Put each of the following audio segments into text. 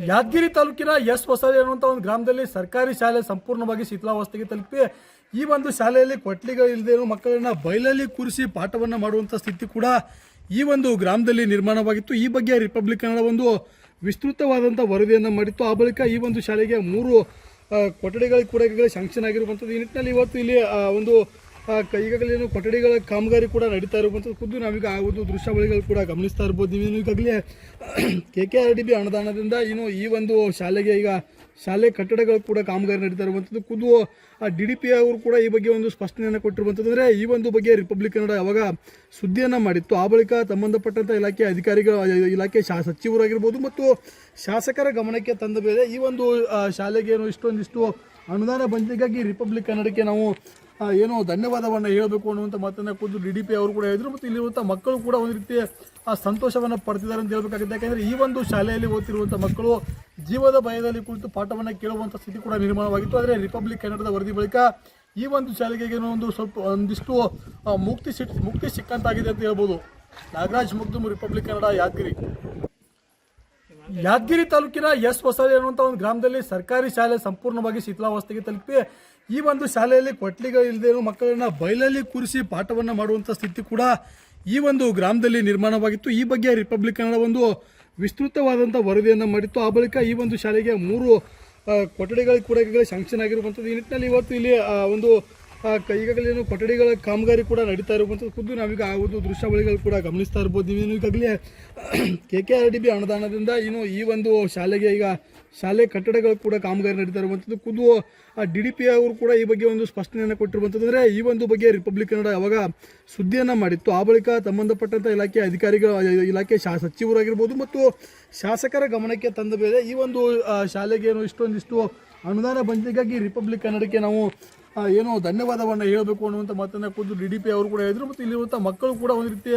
ಯಾದಗಿರಿ ತಾಲೂಕಿನ ಎಸ್ ಹೊಸಳ್ಳಿ ಅನ್ನುವಂಥ ಒಂದು ಗ್ರಾಮದಲ್ಲಿ ಸರ್ಕಾರಿ ಶಾಲೆ ಸಂಪೂರ್ಣವಾಗಿ ಶಿಥಿಲಾವಸ್ಥೆಗೆ ತಲುಪಿ ಈ ಒಂದು ಶಾಲೆಯಲ್ಲಿ ಕೊಠಡಿಗಳು ಇಲ್ಲದೆ ಇರೋ ಮಕ್ಕಳನ್ನ ಬಯಲಲ್ಲಿ ಕೂರಿಸಿ ಪಾಠವನ್ನು ಮಾಡುವಂಥ ಸ್ಥಿತಿ ಕೂಡ ಈ ಒಂದು ಗ್ರಾಮದಲ್ಲಿ ನಿರ್ಮಾಣವಾಗಿತ್ತು. ಈ ಬಗ್ಗೆ ರಿಪಬ್ಲಿಕ್ ಕನ್ನಡ ಒಂದು ವಿಸ್ತೃತವಾದಂಥ ವರದಿಯನ್ನು ಮಾಡಿತ್ತು. ಆ ಬಳಿಕ ಈ ಒಂದು ಶಾಲೆಗೆ 3 ಕೊಠಡಿಗಳಿಗೆ ಕೂಡ ಈಗಾಗಲೇ ಶಾಂಕ್ಷನ್ ಆಗಿರುವಂಥದ್ದು. ಈ ನಿಟ್ಟಿನಲ್ಲಿ ಇವತ್ತು ಇಲ್ಲಿ ಒಂದು ಈಗಾಗಲೇ ಕೊಠಡಿಗಳ ಕಾಮಗಾರಿ ಕೂಡ ನಡೀತಾ ಇರುವಂಥದ್ದು. ಖುದ್ದು ನಾವೀಗ ಆ ಒಂದು ದೃಶ್ಯಾವಳಿಗಳು ಕೂಡ ಗಮನಿಸ್ತಾ ಇರ್ಬೋದು. ನೀವು ಈಗಾಗಲೇ KKRDB ಅನುದಾನದಿಂದ ಈ ಒಂದು ಶಾಲೆಗೆ ಈಗ ಶಾಲೆ ಕಟ್ಟಡಗಳು ಕೂಡ ಕಾಮಗಾರಿ ನಡೀತಾ ಇರುವಂಥದ್ದು. ಖುದ್ದು DDP ಅವರು ಕೂಡ ಈ ಬಗ್ಗೆ ಒಂದು ಸ್ಪಷ್ಟನೆಯನ್ನು ಕೊಟ್ಟಿರುವಂಥದ್ದು. ಅಂದರೆ ಈ ಒಂದು ಬಗ್ಗೆ ರಿಪಬ್ಲಿಕ್ ಕನ್ನಡ ಯಾವಾಗ ಸುದ್ದಿಯನ್ನು ಮಾಡಿತ್ತು, ಆ ಬಳಿಕ ಸಂಬಂಧಪಟ್ಟಂಥ ಇಲಾಖೆ ಅಧಿಕಾರಿಗಳು, ಇಲಾಖೆ ಸಚಿವರಾಗಿರ್ಬೋದು ಮತ್ತು ಶಾಸಕರ ಗಮನಕ್ಕೆ ತಂದ ಮೇಲೆ ಈ ಒಂದು ಶಾಲೆಗೆ ಇಷ್ಟೊಂದಿಷ್ಟು ಅನುದಾನ ಬಂದಿಗಾಗಿ ರಿಪಬ್ಲಿಕ್ ಕನ್ನಡಕ್ಕೆ ನಾವು ಧನ್ಯವಾದವನ್ನು ಹೇಳಬೇಕು ಅನ್ನುವಂಥ ಮಾತನ್ನು ಖುದ್ದು DDP ಅವರು ಕೂಡ ಹೇಳಿದರು. ಮತ್ತು ಇಲ್ಲಿರುವಂಥ ಮಕ್ಕಳು ಕೂಡ ಒಂದು ರೀತಿ ಸಂತೋಷವನ್ನು ಪಡ್ತಿದ್ದಾರೆ ಅಂತ ಹೇಳಬೇಕಾಗಿದೆ. ಯಾಕೆಂದರೆ ಈ ಒಂದು ಶಾಲೆಯಲ್ಲಿ ಓದ್ತಿರುವಂಥ ಮಕ್ಕಳು ಜೀವದ ಭಯದಲ್ಲಿ ಕುಳಿತು ಪಾಠವನ್ನು ಕೇಳುವಂಥ ಸ್ಥಿತಿ ಕೂಡ ನಿರ್ಮಾಣವಾಗಿತ್ತು. ಆದರೆ ರಿಪಬ್ಲಿಕ್ ಕನ್ನಡದ ವರದಿ ಬಳಿಕ ಈ ಒಂದು ಶಾಲೆಗೆ ಒಂದಿಷ್ಟು ಮುಕ್ತಿ ಸಿಕ್ಕಂತಾಗಿದೆ ಅಂತ ಹೇಳ್ಬೋದು. ನಾಗರಾಜ್ ಮುಗ್ದುಮ್, ರಿಪಬ್ಲಿಕ್ ಕನ್ನಡ, ಯಾದಗಿರಿ. ಯಾದಗಿರಿ ತಾಲೂಕಿನ ಎಸ್ ಹೊಸಳ್ಳಿ ಅನ್ನುವಂಥ ಒಂದು ಗ್ರಾಮದಲ್ಲಿ ಸರ್ಕಾರಿ ಶಾಲೆ ಸಂಪೂರ್ಣವಾಗಿ ಶಿಥಿಲಾವಸ್ಥೆಗೆ ತಲುಪಿ ಈ ಒಂದು ಶಾಲೆಯಲ್ಲಿ ಕೊಠಡಿಗಳು ಇಲ್ಲದೆ ಇರೋ ಮಕ್ಕಳನ್ನ ಬಯಲಲ್ಲಿ ಕೂರಿಸಿ ಪಾಠವನ್ನು ಮಾಡುವಂಥ ಸ್ಥಿತಿ ಕೂಡ ಈ ಒಂದು ಗ್ರಾಮದಲ್ಲಿ ನಿರ್ಮಾಣವಾಗಿತ್ತು. ಈ ಬಗ್ಗೆ ರಿಪಬ್ಲಿಕ್ ಕನ್ನಡ ಒಂದು ವಿಸ್ತೃತವಾದಂಥ ವರದಿಯನ್ನು ಮಾಡಿತ್ತು. ಆ ಬಳಿಕ ಈ ಒಂದು ಶಾಲೆಗೆ 3 ಕೊಠಡಿಗಳಿಗೆ ಕೂಡ ಈಗಾಗಲೇ ಶಾಂಕ್ಷನ್ ಆಗಿರುವಂಥದ್ದು. ಈ ನಿಟ್ಟಿನಲ್ಲಿ ಇವತ್ತು ಇಲ್ಲಿ ಒಂದು ಈಗಾಗಲೇ ಕೊಠಡಿಗಳ ಕಾಮಗಾರಿ ಕೂಡ ನಡೀತಾ ಇರುವಂಥದ್ದು. ಖುದ್ದು ನಾವೀಗ ಆ ಒಂದು ದೃಶ್ಯಾವಳಿಗಳು ಕೂಡ ಗಮನಿಸ್ತಾ ಇರ್ಬೋದು. ನೀವು ಈಗಾಗಲೇ KKRDB ಅನುದಾನದಿಂದ ಈ ಒಂದು ಶಾಲೆಗೆ ಈಗ ಶಾಲೆ ಕಟ್ಟಡಗಳು ಕೂಡ ಕಾಮಗಾರಿ ನಡೀತಾ ಇರುವಂಥದ್ದು. ಖುದ್ದು DDP ಅವರು ಕೂಡ ಈ ಬಗ್ಗೆ ಒಂದು ಸ್ಪಷ್ಟನೆಯನ್ನು ಕೊಟ್ಟಿರುವಂಥದ್ದು. ಅಂದರೆ ಈ ಒಂದು ಬಗ್ಗೆ ರಿಪಬ್ಲಿಕ್ ಕನ್ನಡ ಯಾವಾಗ ಸುದ್ದಿಯನ್ನು ಮಾಡಿತ್ತು, ಆ ಬಳಿಕ ಸಂಬಂಧಪಟ್ಟಂಥ ಇಲಾಖೆ ಅಧಿಕಾರಿಗಳು, ಇಲಾಖೆ ಸಚಿವರಾಗಿರ್ಬೋದು ಮತ್ತು ಶಾಸಕರ ಗಮನಕ್ಕೆ ತಂದ ಮೇಲೆ ಈ ಒಂದು ಶಾಲೆಗೆ ಇಷ್ಟೊಂದಿಷ್ಟು ಅನುದಾನ ಬಂದಿಗಾಗಿ ರಿಪಬ್ಲಿಕ್ ಕನ್ನಡಕ್ಕೆ ನಾವು ಧನ್ಯವಾದವನ್ನು ಹೇಳಬೇಕು ಅನ್ನುವಂಥ ಮಾತನ್ನು ಖುದ್ದು DDP ಅವರು ಕೂಡ ಹೇಳಿದರು. ಮತ್ತು ಇಲ್ಲಿರುವಂಥ ಮಕ್ಕಳು ಕೂಡ ಒಂದು ರೀತಿ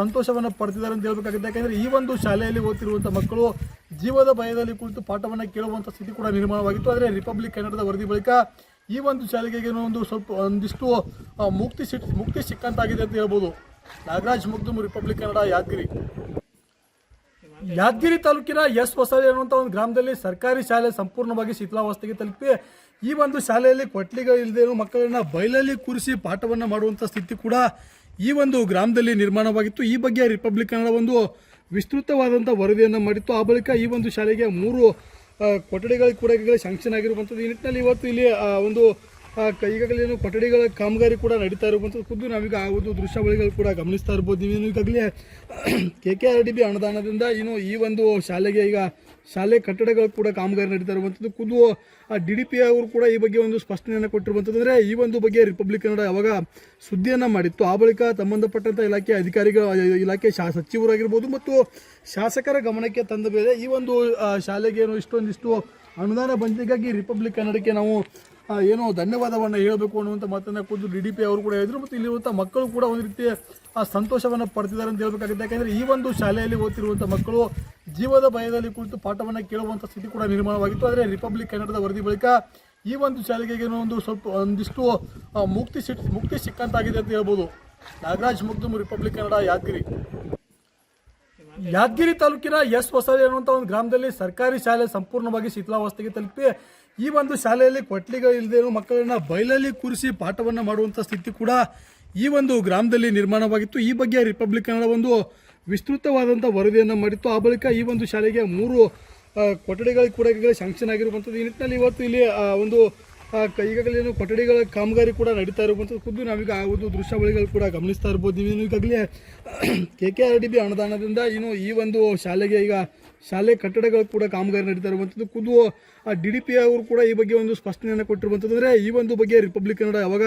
ಸಂತೋಷವನ್ನು ಪಡ್ತಿದ್ದಾರೆ ಅಂತ ಹೇಳಬೇಕಾಗಿದೆ. ಯಾಕೆಂದರೆ ಈ ಒಂದು ಶಾಲೆಯಲ್ಲಿ ಓದ್ತಿರುವಂಥ ಮಕ್ಕಳು ಜೀವದ ಭಯದಲ್ಲಿ ಕುಳಿತು ಪಾಠವನ್ನು ಕೇಳುವಂಥ ಸ್ಥಿತಿ ಕೂಡ ನಿರ್ಮಾಣವಾಗಿತ್ತು. ಆದರೆ ರಿಪಬ್ಲಿಕ್ ಕನ್ನಡದ ವರದಿ ಬಳಿಕ ಈ ಒಂದು ಶಾಲೆಗೆ ಒಂದಿಷ್ಟು ಮುಕ್ತಿ ಸಿಕ್ಕಂತಾಗಿದೆ ಅಂತ ಹೇಳ್ಬೋದು. ನಾಗರಾಜ್ ಮುಗ್ದುಮ್, ರಿಪಬ್ಲಿಕ್ ಕನ್ನಡ, ಯಾದಗಿರಿ. ಯಾದಗಿರಿ ತಾಲೂಕಿನ ಎಸ್ ಹೊಸಳ್ಳಿ ಅನ್ನುವಂಥ ಒಂದು ಗ್ರಾಮದಲ್ಲಿ ಸರ್ಕಾರಿ ಶಾಲೆ ಸಂಪೂರ್ಣವಾಗಿ ಶಿಥಿಲಾವಸ್ಥೆಗೆ ತಲುಪಿ ಈ ಒಂದು ಶಾಲೆಯಲ್ಲಿ ಕೊಠಡಿಗಳು ಇಲ್ಲದೆ ಇರೋ ಮಕ್ಕಳನ್ನ ಬಯಲಲ್ಲಿ ಕೂರಿಸಿ ಪಾಠವನ್ನು ಮಾಡುವಂಥ ಸ್ಥಿತಿ ಕೂಡ ಈ ಒಂದು ಗ್ರಾಮದಲ್ಲಿ ನಿರ್ಮಾಣವಾಗಿತ್ತು. ಈ ಬಗ್ಗೆ ರಿಪಬ್ಲಿಕ್ ಕನ್ನಡ ಒಂದು ವಿಸ್ತೃತವಾದಂಥ ವರದಿಯನ್ನು ಮಾಡಿತ್ತು. ಆ ಬಳಿಕ ಈ ಒಂದು ಶಾಲೆಗೆ 3 ಕೊಠಡಿಗಳಿಗೆ ಕೂಡ ಈಗಾಗಲೇ ಶಾಂಕ್ಷನ್ ಆಗಿರುವಂಥದ್ದು. ಈ ನಿಟ್ಟಿನಲ್ಲಿ ಇವತ್ತು ಇಲ್ಲಿ ಒಂದು ಈಗಾಗಲೇ ಕೊಠಡಿಗಳ ಕಾಮಗಾರಿ ಕೂಡ ನಡೀತಾ ಇರುವಂಥದ್ದು. ಖುದ್ದು ನಾವೀಗ ಆ ಒಂದು ದೃಶ್ಯಾವಳಿಗಳು ಕೂಡ ಗಮನಿಸ್ತಾ ಇರ್ಬೋದು. ನೀವು ಈಗಾಗಲೇ KKRDB ಅನುದಾನದಿಂದ ಈ ಒಂದು ಶಾಲೆಗೆ ಈಗ ಶಾಲೆ ಕಟ್ಟಡಗಳು ಕೂಡ ಕಾಮಗಾರಿ ನಡೀತಾ ಇರುವಂಥದ್ದು. ಖುದ್ದು DDP ಅವರು ಕೂಡ ಈ ಬಗ್ಗೆ ಒಂದು ಸ್ಪಷ್ಟನೆಯನ್ನು ಕೊಟ್ಟಿರುವಂಥದ್ದು. ಅಂದರೆ ಈ ಒಂದು ಬಗ್ಗೆ ರಿಪಬ್ಲಿಕ್ ಕನ್ನಡ ಯಾವಾಗ ಸುದ್ದಿಯನ್ನು ಮಾಡಿತ್ತು, ಆ ಬಳಿಕ ಸಂಬಂಧಪಟ್ಟಂಥ ಇಲಾಖೆ ಅಧಿಕಾರಿಗಳು, ಇಲಾಖೆ ಸಚಿವರಾಗಿರ್ಬೋದು ಮತ್ತು ಶಾಸಕರ ಗಮನಕ್ಕೆ ತಂದ ಮೇಲೆ ಈ ಒಂದು ಶಾಲೆಗೆ ಇಷ್ಟೊಂದಿಷ್ಟು ಅನುದಾನ ಬಂದಿಗಾಗಿ ರಿಪಬ್ಲಿಕ್ ಕನ್ನಡಕ್ಕೆ ನಾವು ಧನ್ಯವಾದವನ್ನು ಹೇಳಬೇಕು ಅನ್ನುವಂಥ ಮಾತನ್ನು ಖುದ್ದು DDP ಅವರು ಕೂಡ ಹೇಳಿದರು. ಮತ್ತು ಇಲ್ಲಿರುವಂಥ ಮಕ್ಕಳು ಕೂಡ ಒಂದು ರೀತಿ ಸಂತೋಷವನ್ನು ಪಡ್ತಿದ್ದಾರೆ ಅಂತ ಹೇಳಬೇಕಾಗಿದೆ. ಯಾಕೆಂದರೆ ಈ ಒಂದು ಶಾಲೆಯಲ್ಲಿ ಓದ್ತಿರುವಂಥ ಮಕ್ಕಳು ಜೀವದ ಭಯದಲ್ಲಿ ಕುಳಿತು ಪಾಠವನ್ನು ಕೇಳುವಂಥ ಸ್ಥಿತಿ ಕೂಡ ನಿರ್ಮಾಣವಾಗಿತ್ತು. ಆದರೆ ರಿಪಬ್ಲಿಕ್ ಕನ್ನಡದ ವರದಿ ಬಳಿಕ ಈ ಒಂದು ಶಾಲೆಗೆ ಒಂದಿಷ್ಟು ಮುಕ್ತಿ ಸಿಕ್ಕಂತಾಗಿದೆ ಅಂತ ಹೇಳ್ಬೋದು. ನಾಗರಾಜ್ ಮುಗ್ದುಮ್, ರಿಪಬ್ಲಿಕ್ ಕನ್ನಡ, ಯಾದಗಿರಿ. ಯಾದಗಿರಿ ತಾಲೂಕಿನ ಎಸ್ ಹೊಸಳ್ಳಿ ಅನ್ನುವಂಥ ಒಂದು ಗ್ರಾಮದಲ್ಲಿ ಸರ್ಕಾರಿ ಶಾಲೆ ಸಂಪೂರ್ಣವಾಗಿ ಶಿಥಿಲಾವಸ್ಥೆಗೆ ತಲುಪಿ ಈ ಒಂದು ಶಾಲೆಯಲ್ಲಿ ಕೊಠಡಿಗಳು ಇಲ್ಲದೆ ಇರೋ ಮಕ್ಕಳನ್ನ ಬಯಲಲ್ಲಿ ಕೂರಿಸಿ ಪಾಠವನ್ನು ಮಾಡುವಂಥ ಸ್ಥಿತಿ ಕೂಡ ಈ ಒಂದು ಗ್ರಾಮದಲ್ಲಿ ನಿರ್ಮಾಣವಾಗಿತ್ತು. ಈ ಬಗ್ಗೆ ರಿಪಬ್ಲಿಕ್ ಕನ್ನಡ ಒಂದು ವಿಸ್ತೃತವಾದಂಥ ವರದಿಯನ್ನು ಮಾಡಿತ್ತು. ಆ ಬಳಿಕ ಈ ಒಂದು ಶಾಲೆಗೆ 3 ಕೊಠಡಿಗಳಿಗೆ ಕೂಡ ಈಗಾಗಲೇ ಶಾಂಕ್ಷನ್ ಆಗಿರುವಂಥದ್ದು. ಈ ನಿಟ್ಟಿನಲ್ಲಿ ಇವತ್ತು ಇಲ್ಲಿ ಒಂದು ಈಗಾಗಲೇ ಕೊಠಡಿಗಳ ಕಾಮಗಾರಿ ಕೂಡ ನಡೀತಾ ಇರುವಂಥದ್ದು. ಖುದ್ದು ನಾವೀಗ ಆ ಒಂದು ದೃಶ್ಯಾವಳಿಗಳು ಕೂಡ ಗಮನಿಸ್ತಾ ಇರ್ಬೋದು. ನೀವು ಈಗಾಗಲೇ KKRDB ಅನುದಾನದಿಂದ ಈ ಒಂದು ಶಾಲೆಗೆ ಈಗ ಶಾಲೆ ಕಟ್ಟಡಗಳು ಕೂಡ ಕಾಮಗಾರಿ ನಡೀತಾ ಇರುವಂಥದ್ದು. ಖುದ್ದು DDP ಅವರು ಕೂಡ ಈ ಬಗ್ಗೆ ಒಂದು ಸ್ಪಷ್ಟನೆಯನ್ನು ಕೊಟ್ಟಿರುವಂಥದ್ದು. ಅಂದರೆ ಈ ಒಂದು ಬಗ್ಗೆ ರಿಪಬ್ಲಿಕ್ ಕನ್ನಡ ಯಾವಾಗ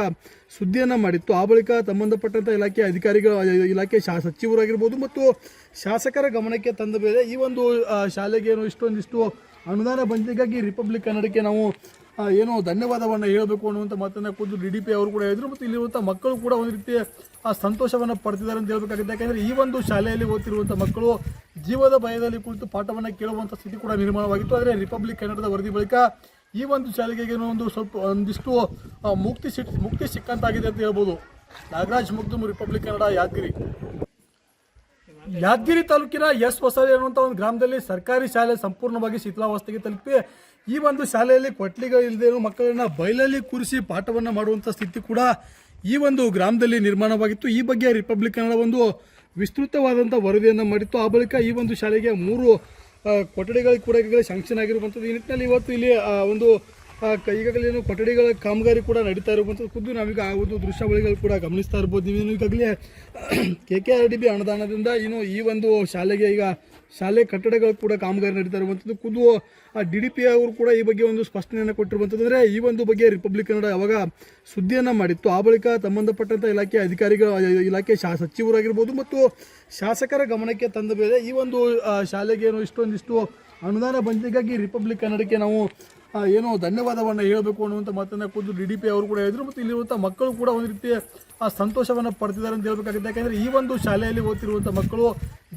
ಸುದ್ದಿಯನ್ನು ಮಾಡಿತ್ತು, ಆ ಬಳಿಕ ಸಂಬಂಧಪಟ್ಟಂಥ ಇಲಾಖೆ ಅಧಿಕಾರಿಗಳು, ಇಲಾಖೆ ಸಚಿವರಾಗಿರ್ಬೋದು ಮತ್ತು ಶಾಸಕರ ಗಮನಕ್ಕೆ ತಂದ ಮೇಲೆ ಈ ಒಂದು ಶಾಲೆಗೆ ಇಷ್ಟೊಂದಿಷ್ಟು ಅನುದಾನ ಬಂದಿಗಾಗಿ ರಿಪಬ್ಲಿಕ್ ಕನ್ನಡಕ್ಕೆ ನಾವು ಧನ್ಯವಾದವನ್ನು ಹೇಳಬೇಕು ಅನ್ನುವಂಥ ಮಾತನ್ನು ಖುದ್ದು DDP ಅವರು ಕೂಡ ಹೇಳಿದರು. ಮತ್ತು ಇಲ್ಲಿರುವಂಥ ಮಕ್ಕಳು ಕೂಡ ಒಂದು ರೀತಿ ಸಂತೋಷವನ್ನು ಪಡ್ತಿದ್ದಾರೆ ಅಂತ ಹೇಳಬೇಕಾಗಿದೆ. ಯಾಕೆಂದರೆ ಈ ಒಂದು ಶಾಲೆಯಲ್ಲಿ ಓದ್ತಿರುವಂಥ ಮಕ್ಕಳು ಜೀವದ ಭಯದಲ್ಲಿ ಕುಳಿತು ಪಾಠವನ್ನು ಕೇಳುವಂಥ ಸ್ಥಿತಿ ಕೂಡ ನಿರ್ಮಾಣವಾಗಿತ್ತು. ಆದರೆ ರಿಪಬ್ಲಿಕ್ ಕನ್ನಡದ ವರದಿ ಬಳಿಕ ಈ ಒಂದು ಶಾಲೆಗೆ ಒಂದಿಷ್ಟು ಮುಕ್ತಿ ಸಿಕ್ಕಂತಾಗಿದೆ ಅಂತ ಹೇಳ್ಬೋದು. ನಾಗರಾಜ್ ಮುಗ್ದುಮ್, ರಿಪಬ್ಲಿಕ್ ಕನ್ನಡ, ಯಾದಗಿರಿ. ಯಾದಗಿರಿ ತಾಲೂಕಿನ ಎಸ್ ಹೊಸಳ್ಳಿ ಅನ್ನುವಂಥ ಒಂದು ಗ್ರಾಮದಲ್ಲಿ ಸರ್ಕಾರಿ ಶಾಲೆ ಸಂಪೂರ್ಣವಾಗಿ ಶಿಥಿಲಾವಸ್ಥೆಗೆ ತಲುಪಿ ಈ ಒಂದು ಶಾಲೆಯಲ್ಲಿ ಕೊಠಡಿಗಳು ಇಲ್ಲದೆ ಮಕ್ಕಳನ್ನ ಬಯಲಲ್ಲಿ ಕೂರಿಸಿ ಪಾಠವನ್ನು ಮಾಡುವಂಥ ಸ್ಥಿತಿ ಕೂಡ ಈ ಒಂದು ಗ್ರಾಮದಲ್ಲಿ ನಿರ್ಮಾಣವಾಗಿತ್ತು. ಈ ಬಗ್ಗೆ ರಿಪಬ್ಲಿಕ್ ಕನ್ನಡ ಒಂದು ವಿಸ್ತೃತವಾದಂಥ ವರದಿಯನ್ನು ಮಾಡಿತ್ತು. ಆ ಬಳಿಕ ಈ ಒಂದು ಶಾಲೆಗೆ 3 ಕೊಠಡಿಗಳಿಗೆ ಕೂಡ ಈಗಾಗಲೇ ಶಾಂಕ್ಷನ್ ಆಗಿರುವಂಥದ್ದು. ಈ ನಿಟ್ಟಿನಲ್ಲಿ ಇವತ್ತು ಇಲ್ಲಿ ಒಂದು ಈಗಾಗಲೇ ಕೊಠಡಿಗಳ ಕಾಮಗಾರಿ ಕೂಡ ನಡೀತಾ ಇರುವಂಥದ್ದು ಖುದ್ದು ನಾವೀಗ ಆ ಒಂದು ದೃಶ್ಯಾವಳಿಗಳು ಕೂಡ ಗಮನಿಸ್ತಾ ಇರ್ಬೋದು. ನೀವೇನು ಈಗಾಗಲೇ KKRDB ಅನುದಾನದಿಂದ ಈ ಒಂದು ಶಾಲೆಗೆ ಈಗ ಶಾಲೆ ಕಟ್ಟಡಗಳು ಕೂಡ ಕಾಮಗಾರಿ ನಡೀತಾ ಇರುವಂಥದ್ದು. ಖುದ್ದು DDP ಅವರು ಕೂಡ ಈ ಬಗ್ಗೆ ಒಂದು ಸ್ಪಷ್ಟನೆಯನ್ನು ಕೊಟ್ಟಿರುವಂಥದ್ದು. ಅಂದರೆ ಈ ಒಂದು ಬಗ್ಗೆ ರಿಪಬ್ಲಿಕ್ ಕನ್ನಡ ಅವಾಗ ಸುದ್ದಿಯನ್ನು ಮಾಡಿತ್ತು. ಆ ಬಳಿಕ ಸಂಬಂಧಪಟ್ಟಂಥ ಇಲಾಖೆ ಅಧಿಕಾರಿಗಳು, ಇಲಾಖೆ ಸಚಿವರಾಗಿರ್ಬೋದು ಮತ್ತು ಶಾಸಕರ ಗಮನಕ್ಕೆ ತಂದ ಮೇಲೆ ಈ ಒಂದು ಶಾಲೆಗೆ ಇಷ್ಟೊಂದಿಷ್ಟು ಅನುದಾನ ಬಂದಿಗಾಗಿ ರಿಪಬ್ಲಿಕ್ ಕನ್ನಡಕ್ಕೆ ನಾವು ಧನ್ಯವಾದವನ್ನು ಹೇಳಬೇಕು ಅನ್ನುವಂಥ ಮಾತನ್ನು ಖುದ್ದು DDP ಅವರು ಕೂಡ ಹೇಳಿದರು. ಮತ್ತು ಇಲ್ಲಿರುವಂಥ ಮಕ್ಕಳು ಕೂಡ ಒಂದು ರೀತಿಯ ಸಂತೋಷವನ್ನು ಪಡ್ತಿದ್ದಾರೆ ಅಂತ ಹೇಳಬೇಕಾಗುತ್ತೆ. ಯಾಕೆಂದರೆ ಈ ಒಂದು ಶಾಲೆಯಲ್ಲಿ ಓದ್ತಿರುವಂಥ ಮಕ್ಕಳು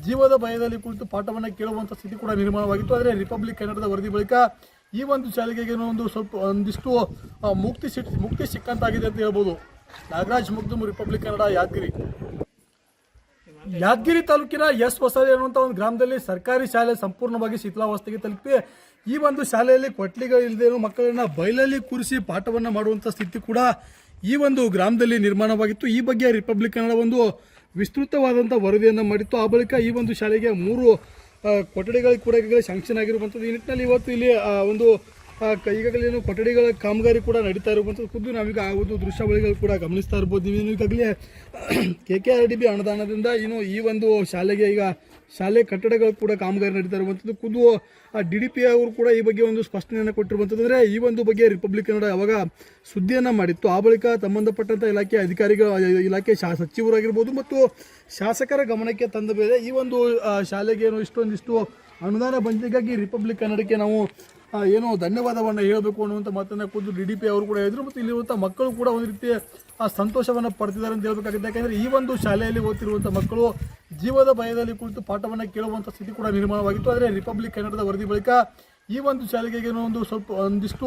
ಜೀವದ ಭಯದಲ್ಲಿ ಕುಳಿತು ಪಾಠವನ್ನು ಕೇಳುವಂಥ ಸ್ಥಿತಿ ಕೂಡ ನಿರ್ಮಾಣವಾಗಿತ್ತು. ಆದರೆ ರಿಪಬ್ಲಿಕ್ ಕನ್ನಡದ ವರದಿ ಬಳಿಕ ಈ ಒಂದು ಶಾಲೆಗೆ ಒಂದಿಷ್ಟು ಮುಕ್ತಿ ಸಿಕ್ಕಂತಾಗಿದೆ ಅಂತ ಹೇಳ್ಬೋದು. ನಾಗರಾಜ್ ಮುಗ್ದುಮ್, ರಿಪಬ್ಲಿಕ್ ಕನ್ನಡ, ಯಾದಗಿರಿ. ಯಾದಗಿರಿ ತಾಲೂಕಿನ ಎಸ್ ಹೊಸಳ್ಳಿ ಅನ್ನುವಂಥ ಒಂದು ಗ್ರಾಮದಲ್ಲಿ ಸರ್ಕಾರಿ ಶಾಲೆ ಸಂಪೂರ್ಣವಾಗಿ ಶಿಥಿಲಾವಸ್ಥೆಗೆ ತಲುಪಿ ಈ ಒಂದು ಶಾಲೆಯಲ್ಲಿ ಕೊಠಡಿಗಳು ಇಲ್ಲದೆ ಮಕ್ಕಳನ್ನ ಬಯಲಲ್ಲಿ ಕೂರಿಸಿ ಪಾಠವನ್ನು ಮಾಡುವಂಥ ಸ್ಥಿತಿ ಕೂಡ ಈ ಒಂದು ಗ್ರಾಮದಲ್ಲಿ ನಿರ್ಮಾಣವಾಗಿತ್ತು. ಈ ಬಗ್ಗೆ ರಿಪಬ್ಲಿಕ್ ಕನ್ನಡ ಒಂದು ವಿಸ್ತೃತವಾದಂಥ ವರದಿಯನ್ನು ಮಾಡಿತ್ತು. ಆ ಬಳಿಕ ಈ ಒಂದು ಶಾಲೆಗೆ 3 ಕೊಠಡಿಗಳಿಗೆ ಕೂಡ ಈಗಾಗಲೇ ಶಾಂಕ್ಷನ್ ಆಗಿರುವಂಥದ್ದು. ಈ ನಿಟ್ಟಿನಲ್ಲಿ ಇವತ್ತು ಇಲ್ಲಿ ಒಂದು ಈಗಾಗಲೇ ಕೊಠಡಿಗಳ ಕಾಮಗಾರಿ ಕೂಡ ನಡೀತಾ ಇರುವಂಥದ್ದು ಖುದ್ದು ನಾವೀಗ ಆ ಒಂದು ದೃಶ್ಯಾವಳಿಗಳು ಕೂಡ ಗಮನಿಸ್ತಾ ಇರ್ಬೋದು. ನೀವೇನು ಈಗಾಗಲೇ KKRDB ಅನುದಾನದಿಂದ ಈ ಒಂದು ಶಾಲೆಗೆ ಈಗ ಶಾಲೆ ಕಟ್ಟಡಗಳು ಕೂಡ ಕಾಮಗಾರಿ ನಡೀತಾ ಇರುವಂಥದ್ದು. ಖುದ್ದು DDP ಅವರು ಕೂಡ ಈ ಬಗ್ಗೆ ಒಂದು ಸ್ಪಷ್ಟನೆಯನ್ನು ಕೊಟ್ಟಿರುವಂಥದ್ದು. ಅಂದರೆ ಈ ಒಂದು ಬಗ್ಗೆ ರಿಪಬ್ಲಿಕ್ ಕನ್ನಡ ಅವಾಗ ಸುದ್ದಿಯನ್ನು ಮಾಡಿತ್ತು. ಆ ಬಳಿಕ ಸಂಬಂಧಪಟ್ಟಂಥ ಇಲಾಖೆ ಅಧಿಕಾರಿಗಳು, ಇಲಾಖೆ ಸಚಿವರಾಗಿರ್ಬೋದು ಮತ್ತು ಶಾಸಕರ ಗಮನಕ್ಕೆ ತಂದ ಮೇಲೆ ಈ ಒಂದು ಶಾಲೆಗೆ ಇಷ್ಟೊಂದಿಷ್ಟು ಅನುದಾನ ಬಂದಿಗಾಗಿ ರಿಪಬ್ಲಿಕ್ ಕನ್ನಡಕ್ಕೆ ನಾವು ಧನ್ಯವಾದವನ್ನು ಹೇಳಬೇಕು ಅನ್ನುವಂಥ ಮಾತನ್ನು ಖುದ್ದು DDP ಅವರು ಕೂಡ ಹೇಳಿದರು. ಮತ್ತು ಇಲ್ಲಿರುವಂಥ ಮಕ್ಕಳು ಕೂಡ ಒಂದು ರೀತಿಯ ಸಂತೋಷವನ್ನು ಪಡ್ತಿದ್ದಾರೆ ಅಂತ ಹೇಳಬೇಕಾಗುತ್ತೆ. ಯಾಕೆಂದರೆ ಈ ಒಂದು ಶಾಲೆಯಲ್ಲಿ ಓದ್ತಿರುವಂಥ ಮಕ್ಕಳು ಜೀವದ ಭಯದಲ್ಲಿ ಕುಳಿತು ಪಾಠವನ್ನು ಕೇಳುವಂಥ ಸ್ಥಿತಿ ಕೂಡ ನಿರ್ಮಾಣವಾಗಿತ್ತು. ಆದರೆ ರಿಪಬ್ಲಿಕ್ ಕನ್ನಡದ ವರದಿ ಬಳಿಕ ಈ ಒಂದು ಶಾಲೆಗೆ ಒಂದಿಷ್ಟು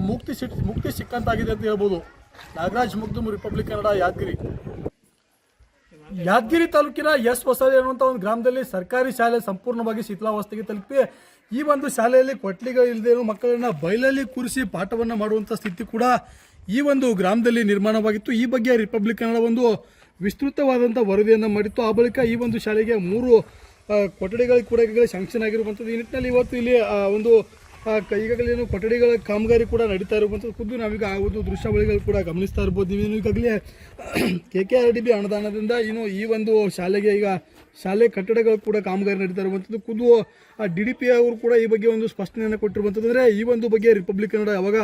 ಮುಕ್ತಿ ಸಿಕ್ಕಂತಾಗಿದೆ ಅಂತ ಹೇಳ್ಬೋದು. ನಾಗರಾಜ್ ಮುಗ್ದುಮ್, ರಿಪಬ್ಲಿಕ್ ಕನ್ನಡ, ಯಾದಗಿರಿ. ಯಾದಗಿರಿ ತಾಲೂಕಿನ ಎಸ್ ಹೊಸಳ್ಳಿ ಅನ್ನುವಂಥ ಒಂದು ಗ್ರಾಮದಲ್ಲಿ ಸರ್ಕಾರಿ ಶಾಲೆ ಸಂಪೂರ್ಣವಾಗಿ ಶಿಥಿಲಾವಸ್ಥೆಗೆ ತಲುಪಿ ಈ ಒಂದು ಶಾಲೆಯಲ್ಲಿ ಕೊಠಡಿಗಳು ಇಲ್ಲದೆ ಮಕ್ಕಳನ್ನ ಬಯಲಲ್ಲಿ ಕೂರಿಸಿ ಪಾಠವನ್ನು ಮಾಡುವಂಥ ಸ್ಥಿತಿ ಕೂಡ ಈ ಒಂದು ಗ್ರಾಮದಲ್ಲಿ ನಿರ್ಮಾಣವಾಗಿತ್ತು. ಈ ಬಗ್ಗೆ ರಿಪಬ್ಲಿಕ್ ಕನ್ನಡ ಒಂದು ವಿಸ್ತೃತವಾದಂಥ ವರದಿಯನ್ನು ಮಾಡಿತ್ತು. ಆ ಬಳಿಕ ಈ ಒಂದು ಶಾಲೆಗೆ 3 ಕೊಠಡಿಗಳಿಗೆ ಕೂಡ ಈಗಾಗಲೇ ಶಾಂಕ್ಷನ್ ಆಗಿರುವಂಥದ್ದು. ಈ ನಿಟ್ಟಿನಲ್ಲಿ ಇವತ್ತು ಇಲ್ಲಿ ಒಂದು ಈಗಾಗಲೇ ಕೊಠಡಿಗಳ ಕಾಮಗಾರಿ ಕೂಡ ನಡೀತಾ ಇರುವಂಥದ್ದು ಖುದ್ದು ನಾವೀಗ ಆ ಒಂದು ದೃಶ್ಯಾವಳಿಗಳು ಕೂಡ ಗಮನಿಸ್ತಾ ಇರ್ಬೋದು. ನೀವೇನು ಈಗಾಗಲೇ KKRDB ಅನುದಾನದಿಂದ ಈ ಒಂದು ಶಾಲೆಗೆ ಈಗ ಶಾಲೆ ಕಟ್ಟಡಗಳು ಕೂಡ ಕಾಮಗಾರಿ ನಡೀತಾ ಇರುವಂಥದ್ದು. ಖುದ್ದು DDP ಅವರು ಕೂಡ ಈ ಬಗ್ಗೆ ಒಂದು ಸ್ಪಷ್ಟನೆಯನ್ನು ಕೊಟ್ಟಿರುವಂಥದ್ದು. ಅಂದರೆ ಈ ಒಂದು ಬಗ್ಗೆ ರಿಪಬ್ಲಿಕ್ ಕನ್ನಡ ಅವಾಗ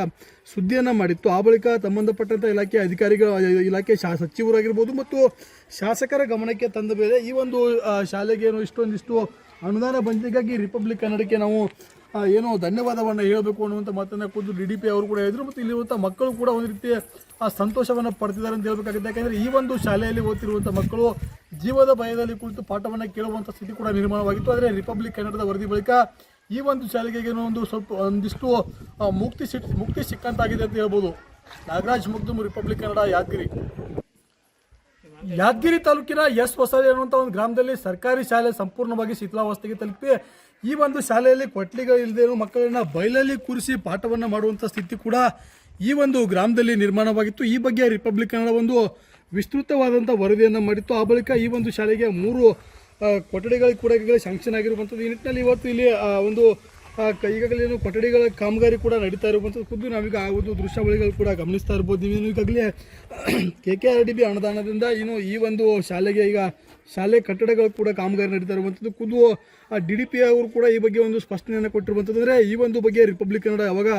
ಸುದ್ದಿಯನ್ನು ಮಾಡಿತ್ತು. ಆ ಬಳಿಕ ಸಂಬಂಧಪಟ್ಟಂಥ ಇಲಾಖೆ ಅಧಿಕಾರಿಗಳು, ಇಲಾಖೆ ಸಚಿವರಾಗಿರ್ಬೋದು ಮತ್ತು ಶಾಸಕರ ಗಮನಕ್ಕೆ ತಂದ ಮೇಲೆ ಈ ಒಂದು ಶಾಲೆಗೆ ಇಷ್ಟೊಂದಿಷ್ಟು ಅನುದಾನ ಬಂದಿಗಾಗಿ ರಿಪಬ್ಲಿಕ್ ಕನ್ನಡಕ್ಕೆ ನಾವು ಧನ್ಯವಾದವನ್ನು ಹೇಳಬೇಕು ಅನ್ನುವಂಥ ಮಾತನ್ನು ಖುದ್ದು DDP ಅವರು ಕೂಡ ಹೇಳಿದರು. ಮತ್ತು ಇಲ್ಲಿರುವಂಥ ಮಕ್ಕಳು ಕೂಡ ಒಂದು ರೀತಿಯ ಸಂತೋಷವನ್ನು ಪಡ್ತಿದ್ದಾರೆ ಅಂತ ಹೇಳಬೇಕಾಗುತ್ತೆ. ಯಾಕೆಂದರೆ ಈ ಒಂದು ಶಾಲೆಯಲ್ಲಿ ಓದ್ತಿರುವಂಥ ಮಕ್ಕಳು ಜೀವದ ಭಯದಲ್ಲಿ ಕುಳಿತು ಪಾಠವನ್ನು ಕೇಳುವಂಥ ಸ್ಥಿತಿ ಕೂಡ ನಿರ್ಮಾಣವಾಗಿತ್ತು. ಆದರೆ ರಿಪಬ್ಲಿಕ್ ಕನ್ನಡದ ವರದಿ ಬಳಿಕ ಈ ಒಂದು ಶಾಲೆಗೆ ಒಂದಿಷ್ಟು ಮುಕ್ತಿ ಸಿಕ್ಕಂತಾಗಿದೆ ಅಂತ ಹೇಳ್ಬೋದು. ನಾಗರಾಜ್ ಮುಗ್ದುಮ್, ರಿಪಬ್ಲಿಕ್ ಕನ್ನಡ, ಯಾದಗಿರಿ. ಯಾದಗಿರಿ ತಾಲೂಕಿನ ಎಸ್ ಹೊಸಳ್ಳಿ ಅನ್ನುವಂಥ ಒಂದು ಗ್ರಾಮದಲ್ಲಿ ಸರ್ಕಾರಿ ಶಾಲೆ ಸಂಪೂರ್ಣವಾಗಿ ಶಿಥಿಲಾವಸ್ಥೆಗೆ ತಲುಪಿ ಈ ಒಂದು ಶಾಲೆಯಲ್ಲಿ ಕೊಠಡಿಗಳು ಇಲ್ಲದೆ ಮಕ್ಕಳನ್ನ ಬಯಲಲ್ಲಿ ಕೂರಿಸಿ ಪಾಠವನ್ನು ಮಾಡುವಂಥ ಸ್ಥಿತಿ ಕೂಡ ಈ ಒಂದು ಗ್ರಾಮದಲ್ಲಿ ನಿರ್ಮಾಣವಾಗಿತ್ತು. ಈ ಬಗ್ಗೆ ರಿಪಬ್ಲಿಕ್ ಕನ್ನಡ ಒಂದು ವಿಸ್ತೃತವಾದಂಥ ವರದಿಯನ್ನು ಮಾಡಿತ್ತು. ಆ ಬಳಿಕ ಈ ಒಂದು ಶಾಲೆಗೆ 3 ಕೊಠಡಿಗಳಿಗೆ ಕೂಡ ಈಗಾಗಲೇ ಶಾಂಕ್ಷನ್ ಆಗಿರುವಂಥದ್ದು. ಈ ನಿಟ್ಟಿನಲ್ಲಿ ಇವತ್ತು ಇಲ್ಲಿ ಒಂದು ಈಗಾಗಲೇ ಕೊಠಡಿಗಳ ಕಾಮಗಾರಿ ಕೂಡ ನಡೀತಾ ಇರುವಂಥದ್ದು ಖುದ್ದು ನಾವೀಗ ಆ ಒಂದು ದೃಶ್ಯಾವಳಿಗಳು ಕೂಡ ಗಮನಿಸ್ತಾ ಇರ್ಬೋದು. ನೀವೇನು ಈಗಾಗಲೇ KKRDB ಅನುದಾನದಿಂದ ಈ ಒಂದು ಶಾಲೆಗೆ ಈಗ ಶಾಲೆ ಕಟ್ಟಡಗಳು ಕೂಡ ಕಾಮಗಾರಿ ನಡೀತಾ ಇರುವಂಥದ್ದು. ಖುದ್ದು DDP ಅವರು ಕೂಡ ಈ ಬಗ್ಗೆ ಒಂದು ಸ್ಪಷ್ಟನೆಯನ್ನು ಕೊಟ್ಟಿರುವಂಥದ್ದು. ಅಂದರೆ ಈ ಒಂದು ಬಗ್ಗೆ ರಿಪಬ್ಲಿಕ್ ಕನ್ನಡ ಅವಾಗ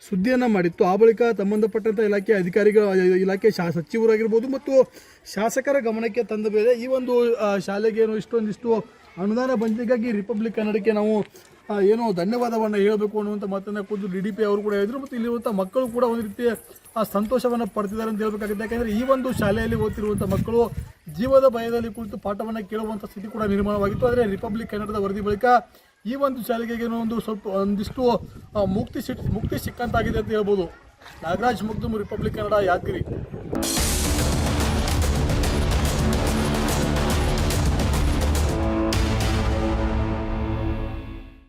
ಸುದ್ದಿಯನ್ನು ಮಾಡಿತ್ತು. ಆ ಬಳಿಕ ಸಂಬಂಧಪಟ್ಟಂಥ ಇಲಾಖೆ ಅಧಿಕಾರಿಗಳು, ಇಲಾಖೆ ಸಚಿವರಾಗಿರ್ಬೋದು ಮತ್ತು ಶಾಸಕರ ಗಮನಕ್ಕೆ ತಂದ ಮೇಲೆ ಈ ಒಂದು ಶಾಲೆಗೆ ಇಷ್ಟೊಂದಿಷ್ಟು ಅನುದಾನ ಬಂದಿಗಾಗಿ ರಿಪಬ್ಲಿಕ್ ಕನ್ನಡಕ್ಕೆ ನಾವು ಧನ್ಯವಾದವನ್ನು ಹೇಳಬೇಕು ಅನ್ನುವಂಥ ಮಾತನ್ನು ಖುದ್ದು DDP ಅವರು ಕೂಡ ಹೇಳಿದರು. ಮತ್ತು ಇಲ್ಲಿರುವಂಥ ಮಕ್ಕಳು ಕೂಡ ಒಂದು ರೀತಿಯ ಸಂತೋಷವನ್ನು ಪಡ್ತಿದ್ದಾರೆ ಅಂತ ಹೇಳಬೇಕಾಗುತ್ತೆ. ಯಾಕೆಂದರೆ ಈ ಒಂದು ಶಾಲೆಯಲ್ಲಿ ಓದ್ತಿರುವಂಥ ಮಕ್ಕಳು ಜೀವದ ಭಯದಲ್ಲಿ ಕುಳಿತು ಪಾಠವನ್ನು ಕೇಳುವಂಥ ಸ್ಥಿತಿ ಕೂಡ ನಿರ್ಮಾಣವಾಗಿತ್ತು. ಆದರೆ ರಿಪಬ್ಲಿಕ್ ಕನ್ನಡದ ವರದಿ ಬಳಿಕ ಈ ಒಂದು ಶಾಲೆಗೆ ಒಂದಿಷ್ಟು ಮುಕ್ತಿ ಸಿಕ್ಕಂತಾಗಿದೆ ಅಂತ ಹೇಳ್ಬೋದು. ನಾಗರಾಜ್ ಮುಗ್ದುಮ್, ರಿಪಬ್ಲಿಕ್ ಕನ್ನಡ, ಯಾದಗಿರಿ.